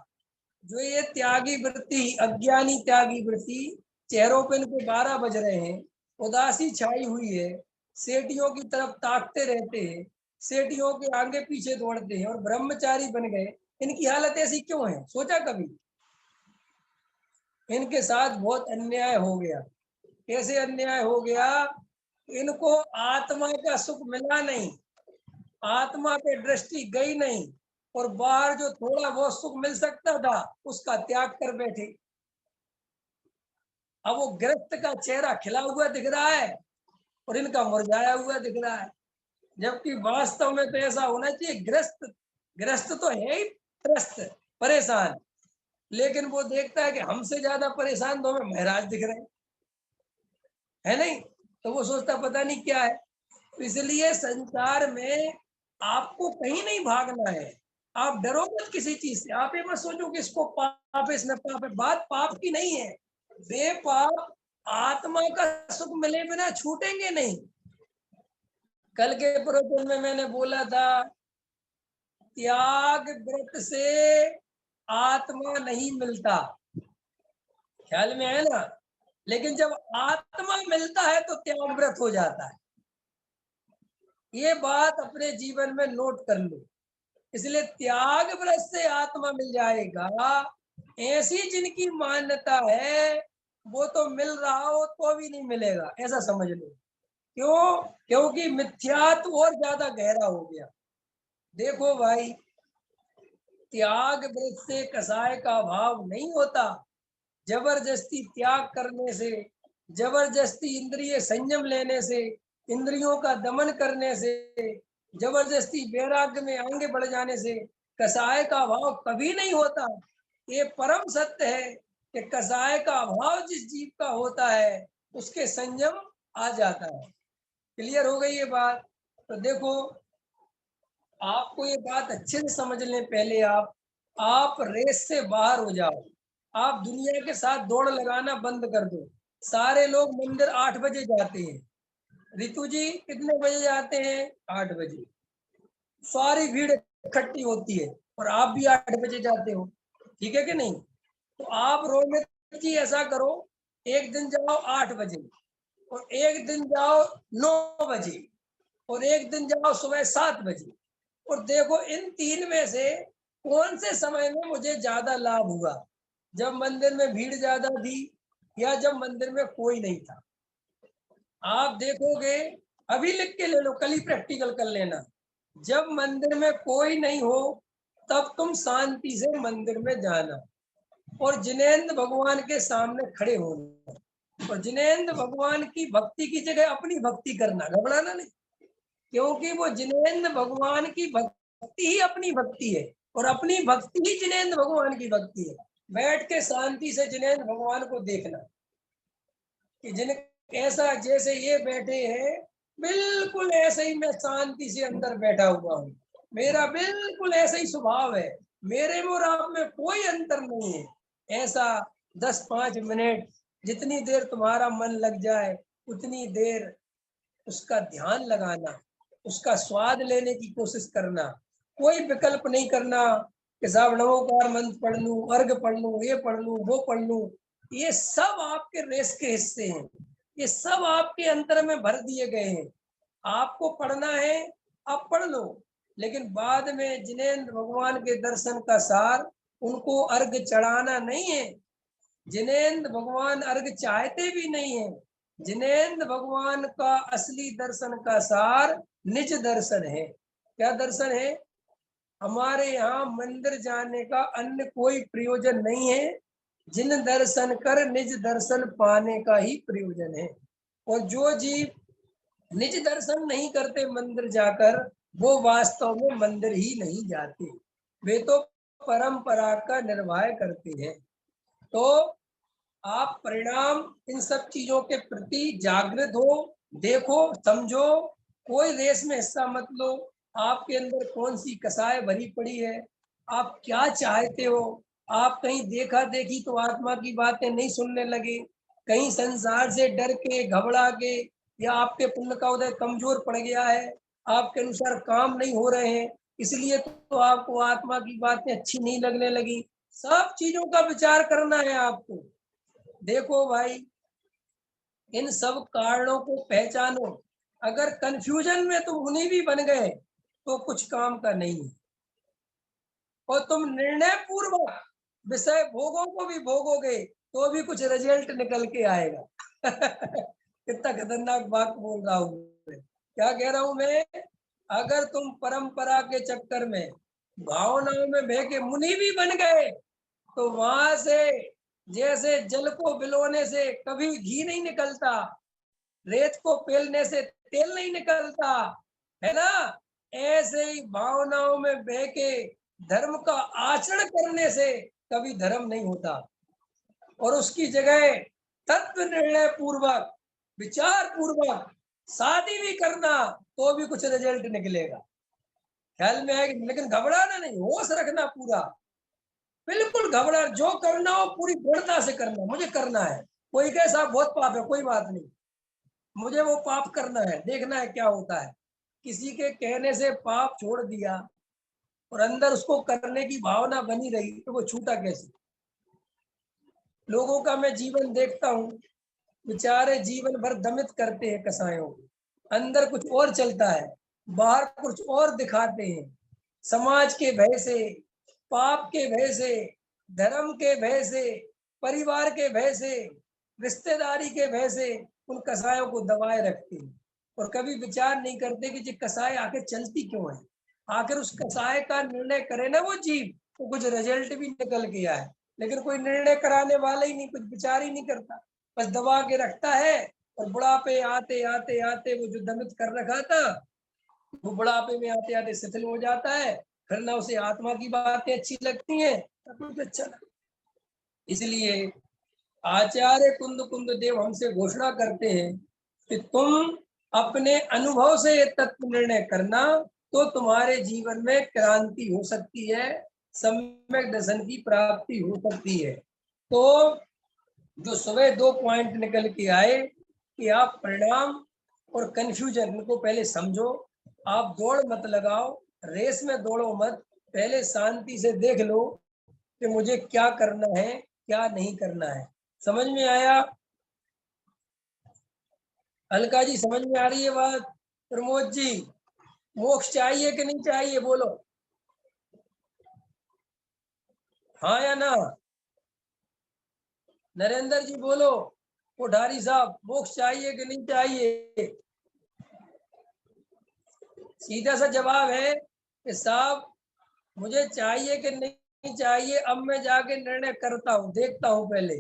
जो ये त्यागी वृत्ति, अज्ञानी त्यागी वृत्ति, चेहरों पे इनके 12 बज रहे हैं, उदासी छाई हुई है, सेठियों की तरफ ताकते रहते हैं, सेठियों के आगे पीछे दौड़ते हैं और ब्रह्मचारी बन गए। इनकी हालत ऐसी क्यों है? सोचा कभी? इनके साथ बहुत अन्याय हो गया। कैसे अन्याय हो गया? इनको आत्मा का सुख मिला नहीं, आत्मा पे दृष्टि गई नहीं, और बाहर जो थोड़ा बहुत सुख मिल सकता था उसका त्याग कर बैठे। अब वो ग्रस्त का चेहरा खिला हुआ दिख रहा है और इनका मुरझाया हुआ दिख रहा है, जबकि वास्तव में तो ऐसा होना चाहिए, ग्रस्त ग्रस्त तो है ही, त्रस्त, परेशान, लेकिन वो देखता है कि हमसे ज्यादा परेशान तो हमें महाराज दिख रहे हैं, है नहीं? तो वो सोचता पता नहीं क्या है। तो इसलिए संसार में आपको कहीं नहीं भागना है, आप डरो मत किसी चीज से। आप ये मत सोचो कि इसको पाप है, इसमें पाप है। बात पाप की नहीं है, बेपाप आत्मा का सुख मिले बिना छूटेंगे नहीं। कल के प्रवचन में मैंने बोला था, त्याग व्रत से आत्मा नहीं मिलता, ख्याल में है ना? लेकिन जब आत्मा मिलता है तो त्याग व्रत हो जाता है। ये बात अपने जीवन में नोट कर लो। इसलिए त्याग व्रत से आत्मा मिल जाएगा, ऐसी जिनकी मान्यता है वो तो मिल रहा हो तो भी नहीं मिलेगा, ऐसा समझ लो। क्यों? क्योंकि मिथ्यात्व और ज्यादा गहरा हो गया। देखो भाई, त्याग व्रत से कसाय का भाव नहीं होता। जबरदस्ती त्याग करने से, जबरदस्ती इंद्रिय संयम लेने से, इंद्रियों का दमन करने से, जबरदस्ती वैराग्य में आगे बढ़ जाने से कसाय का भाव कभी नहीं होता। ये परम सत्य है कि कसाय का भाव जिस जीव का होता है उसके संयम आ जाता है। क्लियर हो गई ये बात? तो देखो, आपको ये बात अच्छे से समझ लें पहले। आप रेस से बाहर हो जाओ, आप दुनिया के साथ दौड़ लगाना बंद कर दो। सारे लोग मंदिर 8 बजे जाते हैं, रितु जी कितने बजे जाते हैं? 8 बजे। सारी भीड़ इकट्ठी होती है और आप भी 8 बजे जाते हो, ठीक है कि नहीं? तो आप रोमित जी ऐसा करो, एक दिन जाओ 8 बजे, और एक दिन जाओ 9 बजे, और एक दिन जाओ सुबह 7 बजे, और देखो इन तीन में से कौन से समय में मुझे ज्यादा लाभ हुआ, जब मंदिर में भीड़ ज्यादा थी या जब मंदिर में कोई नहीं था। आप देखोगे, अभी लिख के ले लो, कल ही प्रैक्टिकल कर लेना। जब मंदिर में कोई नहीं हो तब तुम शांति से मंदिर में जाना और जिनेंद्र भगवान के सामने खड़े होना और जिनेंद्र भगवान की भक्ति की जगह अपनी भक्ति करना, घबराना नहीं, क्योंकि वो जिनेंद्र भगवान की भक्ति ही अपनी भक्ति है और अपनी भक्ति ही जिनेंद्र भगवान की भक्ति है। बैठ के शांति से जिनेंद्र भगवान को देखना कि जिन ऐसा जैसे ये बैठे हैं बिल्कुल ऐसे ही मैं शांति से अंदर बैठा हुआ हूँ, मेरा बिल्कुल ऐसा ही स्वभाव है, मेरे में और आप में कोई अंतर नहीं है। ऐसा 10-5 मिनट जितनी देर तुम्हारा मन लग जाए उतनी देर उसका ध्यान लगाना, उसका स्वाद लेने की कोशिश करना, कोई विकल्प नहीं करना कि साहब नमोकार मंत्र पढ़ लूं, अर्घ पढ़ लूं, ये पढ़ लूं, वो पढ़ लूं। ये सब आपके रेस के हिस्से हैं, ये सब आपके अंतर में भर दिए गए हैं। आपको पढ़ना है आप पढ़ लो, लेकिन बाद में जिनेंद्र भगवान के दर्शन का सार उनको अर्घ चढ़ाना नहीं है। जिनेंद्र भगवान अर्घ चाहते भी नहीं है। जिनेंद्र भगवान का असली दर्शन का सार निज दर्शन है। क्या दर्शन है? हमारे यहाँ मंदिर जाने का अन्य कोई प्रयोजन नहीं है, जिन दर्शन कर निज दर्शन पाने का ही प्रयोजन है। और जो जीव निज दर्शन नहीं करते मंदिर जाकर, वो वास्तव में मंदिर ही नहीं जाते, वे तो परंपरा का निर्वाह करते हैं। तो आप परिणाम इन सब चीजों के प्रति जागृत हो, देखो, समझो, कोई रेस में हिस्सा मत लो। आपके अंदर कौन सी कसाय भरी पड़ी है, आप क्या चाहते हो। आप कहीं देखा देखी तो आत्मा की बातें नहीं सुनने लगे, कहीं संसार से डर के घबरा के, या आपके पुण्य का उदय कमजोर पड़ गया है, आपके अनुसार काम नहीं हो रहे हैं, इसलिए तो आपको आत्मा की बातें अच्छी नहीं लगने लगी। सब चीजों का विचार करना है आपको। देखो भाई, इन सब कारणों को पहचानो। अगर कंफ्यूजन में तुम उन्हीं भी बन गए तो कुछ काम का नहीं है, और तुम निर्णय पूर्वक विषय भोगों को भी भोगोगे तो भी कुछ रिजल्ट निकल के आएगा। कितना खतरनाक बात बोल रहा हूँ मैं। क्या कह रहा हूँ मैं? अगर तुम परंपरा के चक्कर में भावनाओं में बह के मुनि भी बन गए तो वहां से जैसे जल को बिलोने से कभी घी नहीं निकलता, रेत को पेलने से तेल नहीं निकलता, है ना, ऐसे ही भावनाओं में बह के धर्म का आचरण करने से कभी धर्म नहीं होता। और उसकी जगह तत्व निर्णय पूर्वक, विचार पूर्वक शादी भी करना तो भी कुछ रिजल्ट निकलेगा। ख्याल में आएगी, लेकिन घबराना नहीं, होश रखना पूरा, बिल्कुल घबरा, जो करना हो पूरी दृढ़ता से करना। मुझे करना है, कोई कहे साहब बहुत पाप है, कोई बात नहीं, मुझे वो पाप करना है, देखना है क्या होता है। किसी के कहने से पाप छोड़ दिया और अंदर उसको करने की भावना बनी रही तो वो छूटा कैसे? लोगों का मैं जीवन देखता हूँ, बेचारे जीवन भर दमित करते हैं कसायों को, अंदर कुछ और चलता है, बाहर कुछ और दिखाते हैं। समाज के भय से, पाप के भय से, धर्म के भय से, परिवार के भय से, रिश्तेदारी के भय से उन कसायों को दबाए रखते हैं और कभी विचार नहीं करते कि ये कसाय आखिर चलती क्यों है। आखिर उस कसाय का निर्णय करे ना वो जीव, तो कुछ रिजल्ट भी निकल के आए, लेकिन कोई निर्णय कराने वाला ही नहीं, कुछ विचार ही नहीं करता, बस दबा के रखता है। और बुढ़ापे आते आते आते वो जो दमित कर रखा था वो बुढ़ापे में आते आते शिथिल हो जाता है, फिर ना उसे आत्मा की बातें अच्छी लगती हैं ना कुछ अच्छा लगता। इसलिए आचार्य कुंद कुंद देव हमसे घोषणा करते हैं कि तुम अपने अनुभव से ये तत्व निर्णय करना, तो तुम्हारे जीवन में क्रांति हो सकती है, सम्यक दर्शन की प्राप्ति हो सकती है। तो जो सुबह 2 पॉइंट निकल के आए कि आप परिणाम और कंफ्यूजन इनको पहले समझो। आप दौड़ मत लगाओ, रेस में दौड़ो मत, पहले शांति से देख लो कि मुझे क्या करना है क्या नहीं करना है। समझ में आया? अलका जी समझ में आ रही है बात? प्रमोद जी, मोक्ष चाहिए कि नहीं चाहिए, बोलो हाँ या ना। नरेंद्र जी बोलो, कोठारी साहब मोक्ष चाहिए कि नहीं चाहिए। सीधा सा जवाब है कि साहब मुझे चाहिए कि नहीं चाहिए, अब मैं जाके निर्णय करता हूँ, देखता हूँ पहले।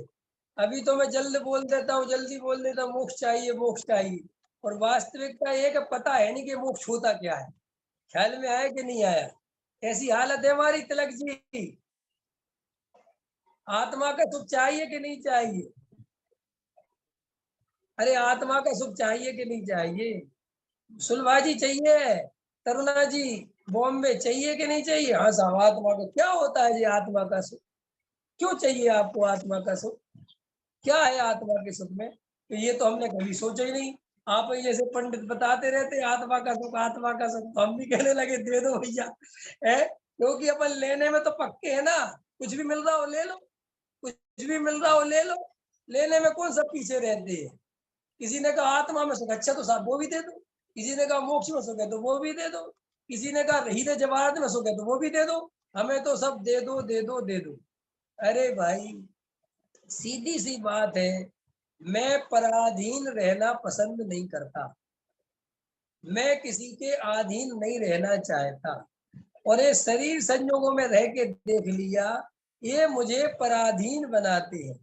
अभी तो मैं जल्दी बोल देता हूँ मोक्ष चाहिए मोक्ष चाहिए, और वास्तविकता ये कि पता है नहीं कि मोक्ष होता क्या है। ख्याल में आया कि नहीं आया। ऐसी हालत है हमारी तिलक जी। आत्मा का सुख चाहिए कि नहीं चाहिए। अरे आत्मा का सुख चाहिए कि नहीं चाहिए। सुलभा जी चाहिए, तरुणा जी बॉम्बे चाहिए कि नहीं चाहिए। हाँ साहब, आत्मा का क्या होता है जी, आत्मा का सुख क्यों चाहिए आपको। आत्मा का सुख क्या है आत्मा के सुख में, तो ये तो हमने कभी सोचा ही नहीं। आप ही जैसे पंडित बताते रहते आत्मा का सुख आत्मा का सुख, तो हम भी कहने लगे दे दो भैया है, क्योंकि अपन लेने में तो पक्के है ना। कुछ भी मिल रहा हो ले लो, कुछ भी मिल रहा हो ले लो, लेने में कौन सा पीछे रहते हैं। किसी ने कहा आत्मा में सुख, अच्छा तो साहब वो भी दे दो। किसी ने कहा मोक्ष में सुख है तो वो भी दे दो। किसी ने कहा हृदय जवाहरात में सुख है तो वो भी दे दो। हमें तो सब दे दो दे दो दे दो। अरे भाई सीधी सी बात है, मैं पराधीन रहना पसंद नहीं करता, मैं किसी के अधीन नहीं रहना चाहता। और ये शरीर संजोगों में रह के देख लिया, ये मुझे पराधीन बनाते हैं।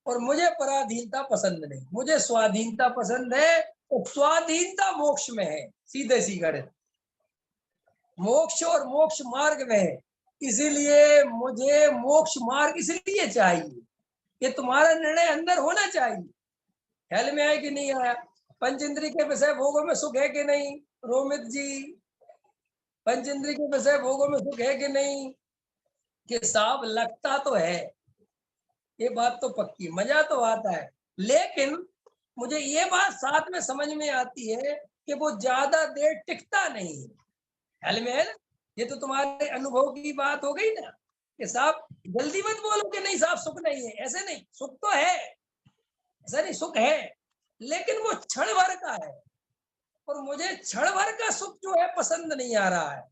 और मुझे पराधीनता पसंद नहीं, मुझे स्वाधीनता पसंद है। तो स्वाधीनता मोक्ष में है, सीधे सी गणित मोक्ष और मोक्ष मार्ग में है। इसीलिए मुझे मोक्ष मार्ग इसलिए चाहिए, ये तुम्हारा निर्णय अंदर होना चाहिए। ख्याल में आया कि नहीं आया। पंचेंद्रिय के विषय भोगों में सुख है कि नहीं रोमित जी। पंचेंद्रिय के विषय भोगों में सुख है कि नहीं। कि साहब लगता तो है, ये बात तो पक्की, मजा तो आता है, लेकिन मुझे ये बात साथ में समझ में आती है कि वो ज्यादा देर टिकता नहीं है। ख्याल में है ना। ये तो तुम्हारे अनुभव की बात हो गई ना कि साहब जल्दी मत बोलो कि नहीं साहब सुख नहीं है। ऐसे नहीं, सुख तो है, ऐसा नहीं, सुख है लेकिन वो क्षण भर का है। और मुझे क्षण भर का सुख जो है पसंद नहीं आ रहा है,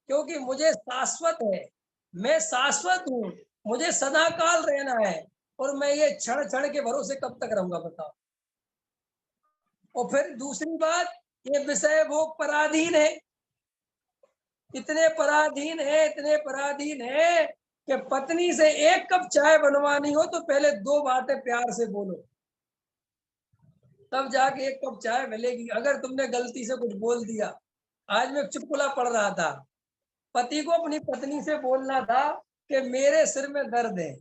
क्योंकि मुझे शाश्वत है, मैं शाश्वत हूँ, मुझे सदा काल रहना है। और मैं ये क्षण क्षण के भरोसे कब तक रहूंगा बताओ। और फिर दूसरी बात, ये विषय भोग पराधीन है, इतने पराधीन है, इतने पराधीन है कि पत्नी से एक कप चाय बनवानी हो तो पहले दो बातें प्यार से बोलो, तब जाके एक कप चाय मिलेगी। अगर तुमने गलती से कुछ बोल दिया, आज मैं चुटकुला पढ़ रहा था, पति को अपनी पत्नी से बोलना था कि मेरे सिर में दर्द है।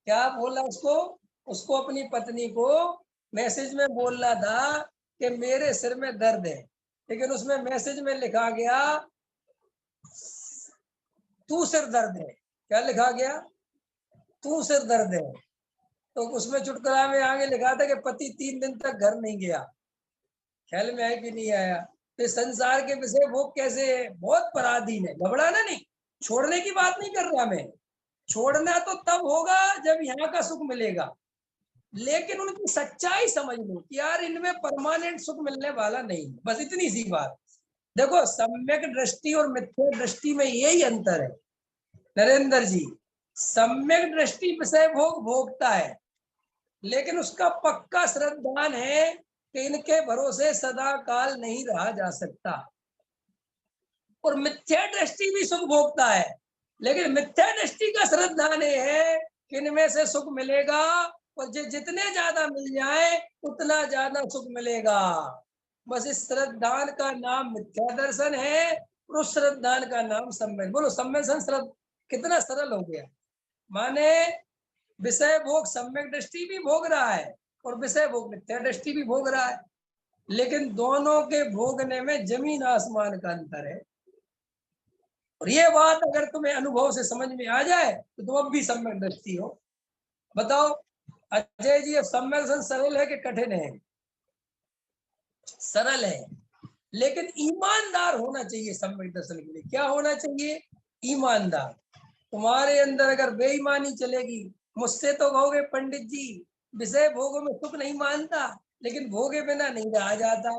क्या बोला उसको, उसको अपनी पत्नी को मैसेज में बोलना था कि मेरे सिर में दर्द है, लेकिन उसमें मैसेज में लिखा गया तू सिर दर्द है। क्या लिखा गया, तू सिर दर्द है। तो उसमें चुटकुला में आगे लिखा था कि पति 3 दिन तक घर नहीं गया। ख्याल में आया कि नहीं आया। तो संसार के विषय वो कैसे है, बहुत पराधीन है, घबराना नहीं। छोड़ने की बात नहीं कर रहा मैं, छोड़ना तो तब होगा जब यहाँ का सुख मिलेगा, लेकिन उनकी सच्चाई समझ लो कि यार इनमें परमानेंट सुख मिलने वाला नहीं। बस इतनी सी बात। देखो सम्यक दृष्टि और मिथ्या दृष्टि में यही अंतर है नरेंद्र जी। सम्यक दृष्टि विषय भोग भोगता है, लेकिन उसका पक्का श्रद्धान है कि इनके भरोसे सदा काल नहीं रहा जा सकता। और मिथ्या दृष्टि भी सुख भोगता है, लेकिन मिथ्या दृष्टि का श्रद्धान है कि इनमें से सुख मिलेगा, और जितने ज्यादा मिल जाए उतना ज्यादा सुख मिलेगा। बस इस श्रद्धान का नाम मिथ्या दर्शन है, और उस श्रद्धान का नाम सम्मेलन। बोलो सम्मेलन श्रद्धा कितना सरल हो गया। माने विषय भोग सम्यक दृष्टि भी भोग रहा है और विषय भोग मिथ्या दृष्टि भी भोग रहा है, लेकिन दोनों के भोगने में जमीन आसमान का अंतर है। और ये बात अगर तुम्हें अनुभव से समझ में आ जाए तो तुम अब भी सम्यक दृष्टि हो। बताओ अजय जी, अब सम्यक दर्शन सरल है कि कठिन है। सरल है, लेकिन ईमानदार होना चाहिए सम्यक दर्शन के लिए। क्या होना चाहिए, ईमानदार। तुम्हारे अंदर अगर बेईमानी चलेगी, मुझसे तो कहोगे पंडित जी विषय भोगों में सुख नहीं मानता, लेकिन भोगे बिना नहीं रहा जाता।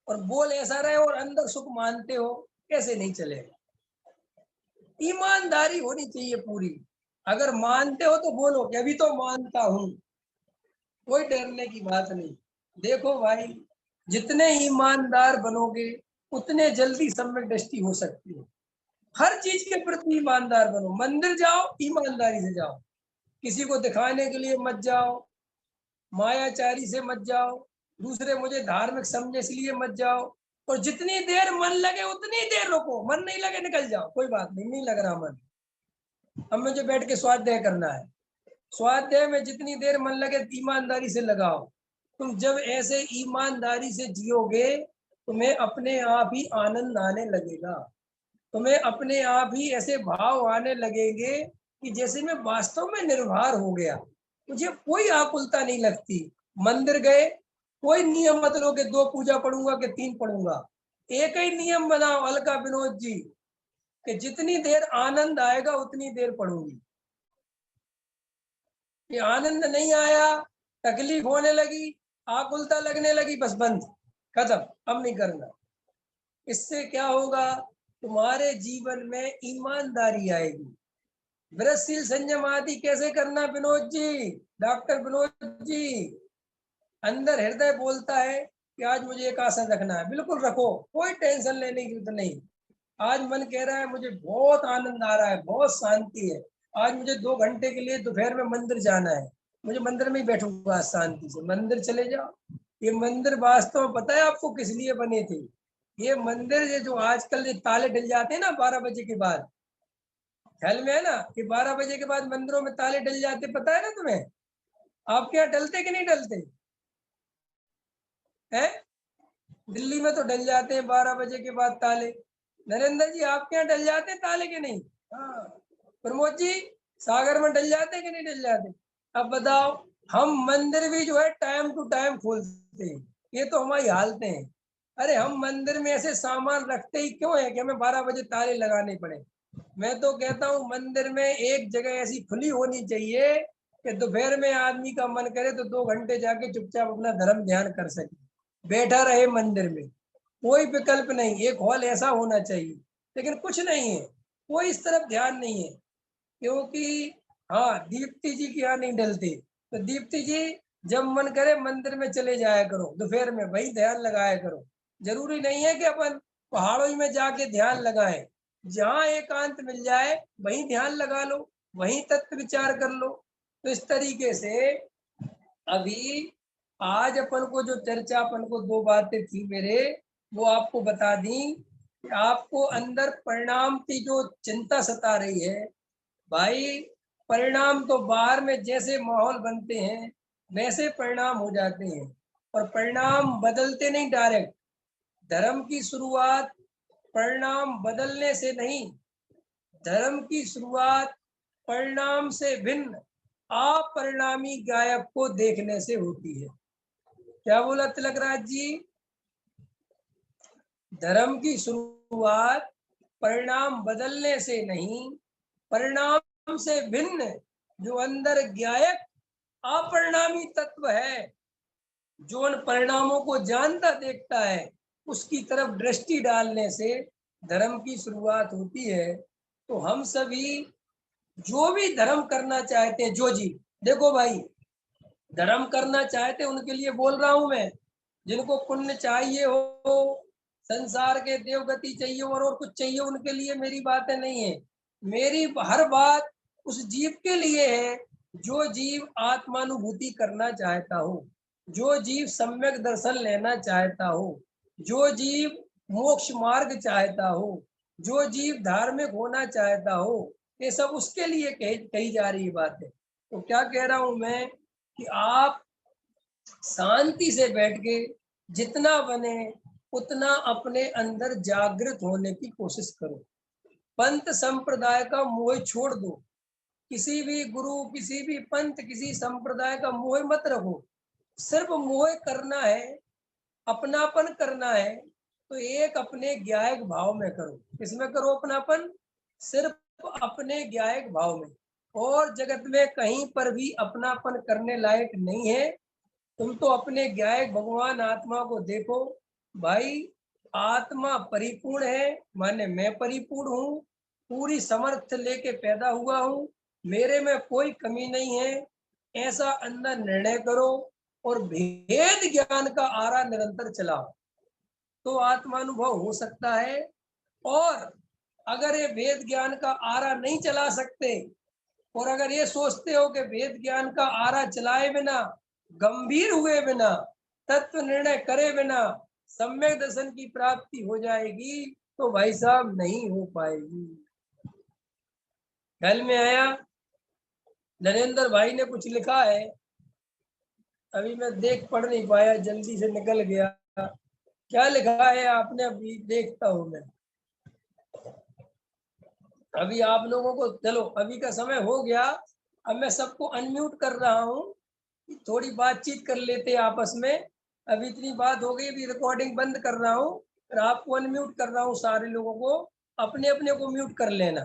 और बोल ऐसा रहे और अंदर सुख मानते हो, कैसे नहीं चलेगा। ईमानदारी होनी चाहिए पूरी। अगर मानते हो तो बोलो कि अभी तो मानता हूं, कोई डरने की बात नहीं। देखो भाई, जितने ईमानदार बनोगे उतने जल्दी सम्यक दृष्टि हो सकती है। हर चीज के प्रति ईमानदार बनो। मंदिर जाओ, ईमानदारी से जाओ, किसी को दिखाने के लिए मत जाओ, मायाचारी से मत जाओ, दूसरे मुझे धार्मिक समझे इसलिए मत जाओ। और जितनी देर मन लगे उतनी देर रुको, मन नहीं लगे निकल जाओ, कोई बात नहीं, नहीं लग रहा मन, अब मुझे बैठ के स्वाध्याय करना है। स्वाध्याय में जितनी देर मन लगे ईमानदारी से लगाओ। तुम जब ऐसे ईमानदारी से जियोगे, तुम्हें अपने आप ही आनंद आने लगेगा। तुम्हें अपने आप ही ऐसे भाव आने लगेंगे कि जैसे मैं वास्तव में निर्भर हो गया, मुझे कोई आकुलता नहीं लगती। मंदिर गए, कोई नियम मत लो कि 2 पूजा पढ़ूंगा कि 3 पढ़ूंगा। एक ही नियम बनाओ अलका विनोद जी, कि जितनी देर आनंद आएगा उतनी देर पढ़ूंगी। ये आनंद नहीं आया, तकलीफ होने लगी, आकुलता लगने लगी, बस बंद, खत्म, अब नहीं करना। इससे क्या होगा, तुम्हारे जीवन में ईमानदारी आएगी। वृत्तशील संयम आदि कैसे करना विनोद जी, डॉक्टर विनोद जी? अंदर हृदय बोलता है कि आज मुझे एक आसन रखना है, बिल्कुल रखो, कोई टेंशन लेने की जरूरत नहीं। आज मन कह रहा है मुझे बहुत आनंद आ रहा है, बहुत शांति है, आज मुझे 2 घंटे के लिए दोपहर में मंदिर जाना है, मुझे मंदिर में ही बैठूंगा शांति से। मंदिर चले जाओ। ये मंदिर वास्तव में पता है आपको किस लिए बने थे? ये मंदिर, ये जो आजकल ये ताले डल जाते हैं ना 12 बजे के बाद, ख्याल में है ना कि 12 बजे के बाद मंदिरों में ताले डल जाते, पता है ना तुम्हें? आपके यहाँ डलते कि नहीं डलते हैं? दिल्ली में तो डल जाते हैं 12 बजे के बाद ताले। नरेंद्र जी, आपके यहाँ डल जाते हैं ताले के नहीं? हाँ। प्रमोद जी, सागर में डल जाते कि नहीं डल जाते? अब बताओ, हम मंदिर भी जो है टाइम टू टाइम खोलते हैं, ये तो हमारी हालतें हैं। अरे हम मंदिर में ऐसे सामान रखते ही क्यों है कि हमें 12 बजे ताले लगाने पड़े? मैं तो कहता हूँ मंदिर में एक जगह ऐसी खुली होनी चाहिए कि दोपहर में आदमी का मन करे तो 2 घंटे जाके चुपचाप अपना धर्म ध्यान कर सके, बैठा रहे मंदिर में, कोई विकल्प नहीं। एक हॉल ऐसा होना चाहिए, लेकिन कुछ नहीं है, कोई इस तरफ ध्यान नहीं है। क्योंकि हाँ, दीप्ति जी की यहाँ नहीं डलती, तो दीप्ति जी जब मन करे मंदिर में चले जाया करो, दोपहर में वही ध्यान लगाया करो। जरूरी नहीं है कि अपन पहाड़ों में जाके ध्यान लगाएं, जहाँ एकांत मिल जाए वहीं ध्यान लगा लो, वहीं तत्व विचार कर लो। तो इस तरीके से अभी आज अपन को जो चर्चा, अपन को 2 बातें थी मेरे, वो आपको बता दी कि आपको अंदर परिणाम की जो चिंता सता रही है, भाई परिणाम तो बाहर में जैसे माहौल बनते हैं वैसे परिणाम हो जाते हैं, और परिणाम बदलते नहीं डायरेक्ट। धर्म की शुरुआत परिणाम बदलने से नहीं, धर्म की शुरुआत परिणाम से भिन्न अपरिणामी गायक को देखने से होती है। क्या बोला तिलक राज जी? धर्म की शुरुआत परिणाम बदलने से नहीं, परिणाम से भिन्न जो अंदर गायक अपरिणामी तत्व है, जो उन परिणामों को जानता देखता है, उसकी तरफ दृष्टि डालने से धर्म की शुरुआत होती है। तो हम सभी जो भी धर्म करना चाहते हैं, जो जी देखो भाई, धर्म करना चाहते हैं उनके लिए बोल रहा हूं मैं, जिनको पुण्य चाहिए हो, संसार के देवगति चाहिए और कुछ चाहिए, उनके लिए मेरी बातें नहीं है। मेरी हर बात उस जीव के लिए है जो जीव आत्मानुभूति करना चाहता हो, जो जीव सम्यक दर्शन लेना चाहता हो, जो जीव मोक्ष मार्ग चाहता हो, जो जीव धार्मिक होना चाहता हो, ये सब उसके लिए कही जा रही बात है। तो क्या कह रहा हूं मैं कि आप शांति से बैठ के जितना बने उतना अपने अंदर जागृत होने की कोशिश करो। पंथ संप्रदाय का मोह छोड़ दो, किसी भी गुरु, किसी भी पंथ, किसी संप्रदाय का मोह मत रखो। सिर्फ मोह करना है, अपनापन करना है, तो एक अपने ज्ञायक भाव में करो। किसमें करो अपनापन? सिर्फ अपने ज्ञायक भाव में। और जगत में कहीं पर भी अपनापन करने लायक नहीं है। तुम तो अपने ज्ञायक भगवान आत्मा को देखो, भाई आत्मा परिपूर्ण है, माने मैं परिपूर्ण हूँ, पूरी समर्थ लेके पैदा हुआ हूँ, मेरे में कोई कमी नहीं है, ऐसा अंदर निर्णय करो और भेद ज्ञान का आरा निरंतर चलाओ, तो आत्मानुभव हो सकता है। और अगर ये वेद ज्ञान का आरा नहीं चला सकते और अगर ये सोचते हो कि वेद ज्ञान का आरा चलाए बिना, गंभीर हुए बिना, तत्व निर्णय करे बिना सम्यक दर्शन की प्राप्ति हो जाएगी, तो भाई साहब नहीं हो पाएगी। ख्याल में आया? नरेंद्र भाई ने कुछ लिखा है, अभी मैं देख पढ़ नहीं पाया, जल्दी से निकल गया। क्या लिखा है आपने? अभी देखता हूं मैं। अभी आप लोगों को, चलो अभी का समय हो गया, अब मैं सबको अनम्यूट कर रहा हूँ, थोड़ी बातचीत कर लेते आपस में। अभी इतनी बात हो गई, अभी रिकॉर्डिंग बंद कर रहा हूँ और आपको अनम्यूट कर रहा हूँ, सारे लोगों को अपने अपने को म्यूट कर लेना।